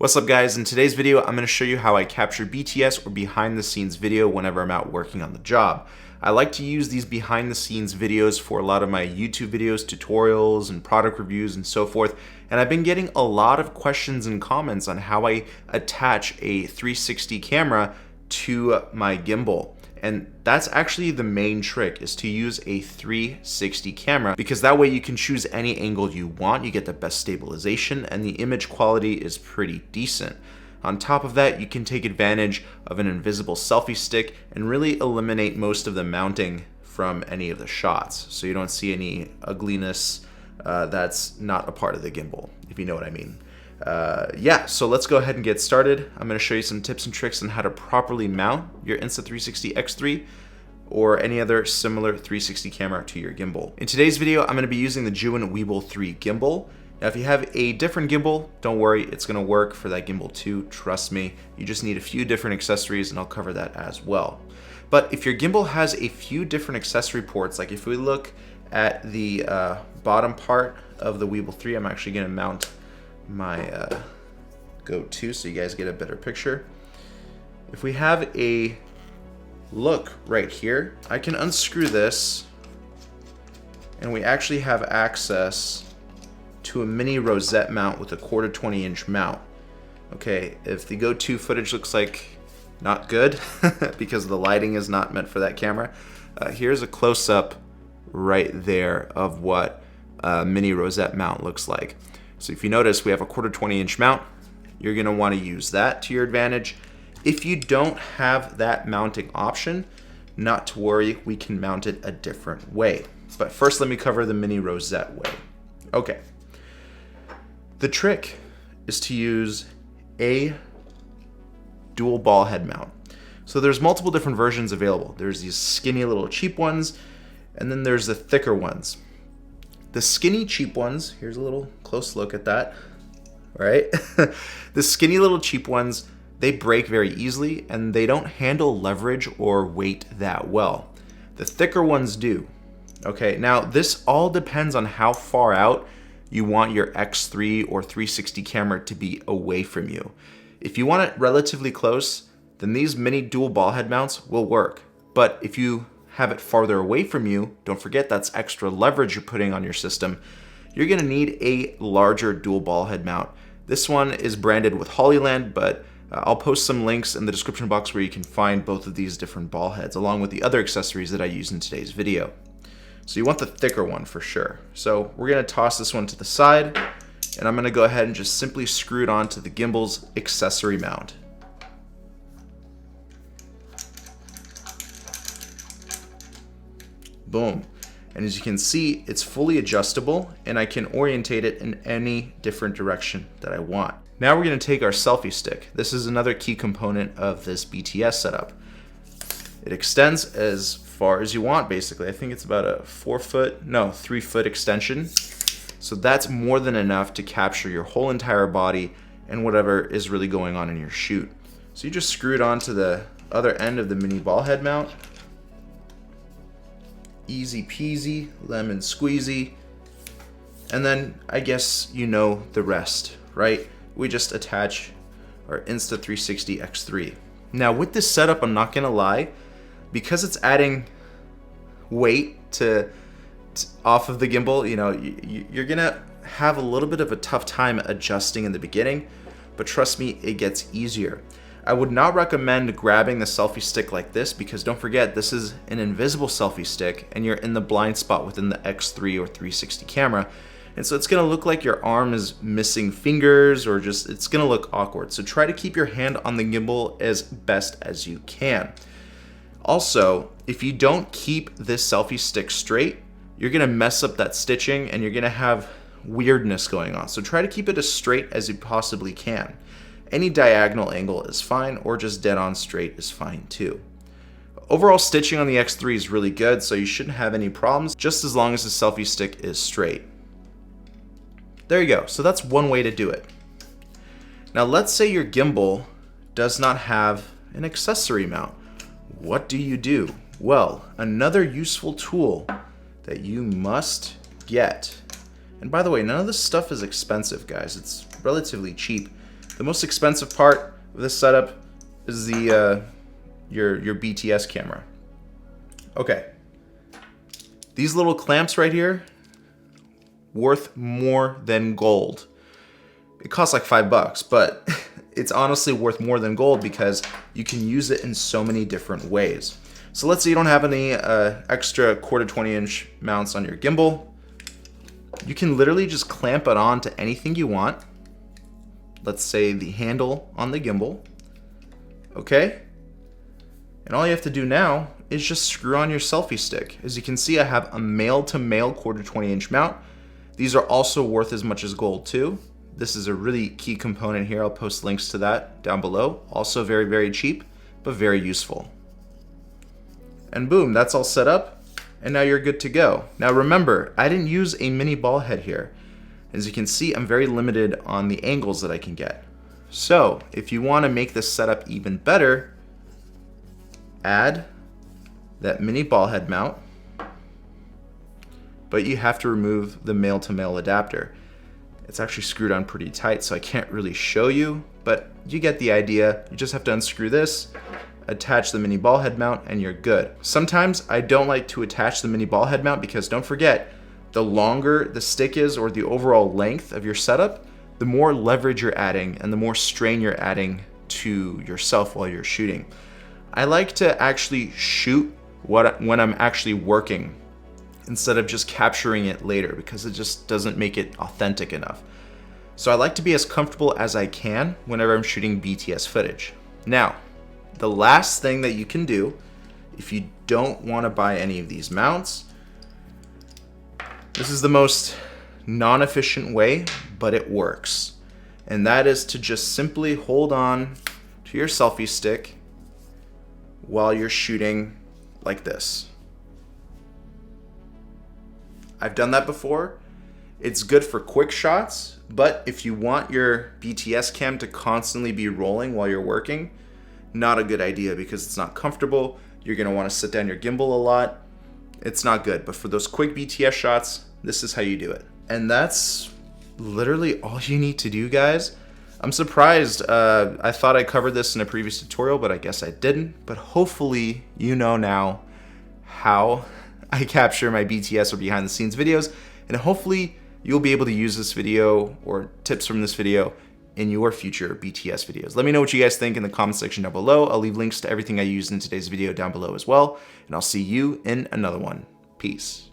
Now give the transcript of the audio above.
What's up guys, in today's video I'm going to show you how I capture BTS or behind the scenes video whenever I'm out working on the job. I like to use these behind the scenes videos for a lot of my YouTube videos, tutorials, and product reviews and so forth, and I've been getting a lot of questions and comments on how I attach a 360 camera to my gimbal. And that's actually the main trick, is to use a 360 camera, because that way you can choose any angle you want, you get the best stabilization, and the image quality is pretty decent. On top of that, you can take advantage of an invisible selfie stick and really eliminate most of the mounting from any of the shots, so you don't see any ugliness that's not a part of the gimbal, if you know what I mean. Yeah, so let's go ahead and get started. I'm going to show you some tips and tricks on how to properly mount your Insta360 X3 or any other similar 360 camera to your gimbal. In today's video, I'm going to be using the Zhiyun Weebill 3 gimbal. Now, if you have a different gimbal, don't worry, it's going to work for that gimbal too, trust me. You just need a few different accessories, and I'll cover that as well. But if your gimbal has a few different accessory ports, like if we look at the bottom part of the Weebill 3, I'm actually going to mount my go-to so you guys get a better picture. If we have a look right here, I can unscrew this and we actually have access to a mini rosette mount with a 1/4 20-inch mount. Okay, if the go-to footage looks like not good because the lighting is not meant for that camera, here's a close-up right there of what a mini rosette mount looks like. So if you notice, we have a 1/4 20-inch mount. You're going to want to use that to your advantage. If you don't have that mounting option, not to worry, we can mount it a different way. But first, let me cover the mini rosette way. Okay. The trick is to use a dual ball head mount. So there's multiple different versions available. There's these skinny little cheap ones, and then there's the thicker ones. The skinny cheap ones, here's a little close look at that, right? The skinny little cheap ones, they break very easily and they don't handle leverage or weight that well. The thicker ones do. Okay, now this all depends on how far out you want your X3 or 360 camera to be away from you. If you want it relatively close, then these mini dual ball head mounts will work. But if you have it farther away from you, don't forget that's extra leverage you're putting on your system, you're going to need a larger dual ball head mount. This one is branded with Hollyland, but I'll post some links in the description box where you can find both of these different ball heads along with the other accessories that I use in today's video. So you want the thicker one for sure. So we're going to toss this one to the side, and I'm going to go ahead and just simply screw it onto the gimbal's accessory mount. Boom. And as you can see, it's fully adjustable and I can orientate it in any different direction that I want. Now we're going to take our selfie stick. This is another key component of this BTS setup. It extends as far as you want, basically. I think it's about a 3 foot extension. So that's more than enough to capture your whole entire body and whatever is really going on in your shoot. So you just screw it onto the other end of the mini ball head mount. Easy peasy, lemon squeezy. And then I guess you know the rest, right? We just attach our Insta360 X3. Now with this setup, I'm not gonna lie, because it's adding weight off of the gimbal, you know, you're gonna have a little bit of a tough time adjusting in the beginning, but trust me, it gets easier. I would not recommend grabbing the selfie stick like this, because don't forget, this is an invisible selfie stick and you're in the blind spot within the X3 or 360 camera. And so it's gonna look like your arm is missing fingers, or just, it's gonna look awkward. So try to keep your hand on the gimbal as best as you can. Also, if you don't keep this selfie stick straight, you're gonna mess up that stitching and you're gonna have weirdness going on. So try to keep it as straight as you possibly can. Any diagonal angle is fine, or just dead on straight is fine too. Overall stitching on the X3 is really good, so you shouldn't have any problems, just as long as the selfie stick is straight. There you go, so that's one way to do it. Now let's say your gimbal does not have an accessory mount. What do you do? Well, another useful tool that you must get, and by the way, none of this stuff is expensive, guys, it's relatively cheap. The most expensive part of this setup is the your BTS camera. Okay. These little clamps right here, worth more than gold. It costs like $5, but it's honestly worth more than gold because you can use it in so many different ways. So let's say you don't have any extra 1/4 20-inch mounts on your gimbal. You can literally just clamp it on to anything you want. Let's say the handle on the gimbal. Okay? And all you have to do now is just screw on your selfie stick. As you can see, I have a male-to-male 1/4 20-inch mount. These are also worth as much as gold too. This is a really key component here. I'll post links to that down below. Also very, very cheap, but very useful. And boom, that's all set up. And now you're good to go. Now remember, I didn't use a mini ball head here. As you can see, I'm very limited on the angles that I can get. So if you want to make this setup even better, add that mini ball head mount, but you have to remove the male-to-male adapter. It's actually screwed on pretty tight, so I can't really show you, but you get the idea. You just have to unscrew this, attach the mini ball head mount, and you're good. Sometimes I don't like to attach the mini ball head mount because don't forget, the longer the stick is or the overall length of your setup, the more leverage you're adding and the more strain you're adding to yourself while you're shooting. I like to actually shoot when I'm actually working instead of just capturing it later because it just doesn't make it authentic enough. So I like to be as comfortable as I can whenever I'm shooting BTS footage. Now, the last thing that you can do if you don't want to buy any of these mounts, this is the most non-efficient way, but it works. And that is to just simply hold on to your selfie stick while you're shooting like this. I've done that before. It's good for quick shots, but if you want your BTS cam to constantly be rolling while you're working, not a good idea because it's not comfortable. You're gonna wanna sit down your gimbal a lot. It's not good, but for those quick BTS shots, this is how you do it. And that's literally all you need to do, guys. I'm surprised. I thought I covered this in a previous tutorial, but I guess I didn't. But hopefully you know now how I capture my BTS or behind the scenes videos, and hopefully you'll be able to use this video or tips from this video in your future BTS videos. Let me know what you guys think in the comment section down below. I'll leave links to everything I used in today's video down below as well, and I'll see you in another one. Peace.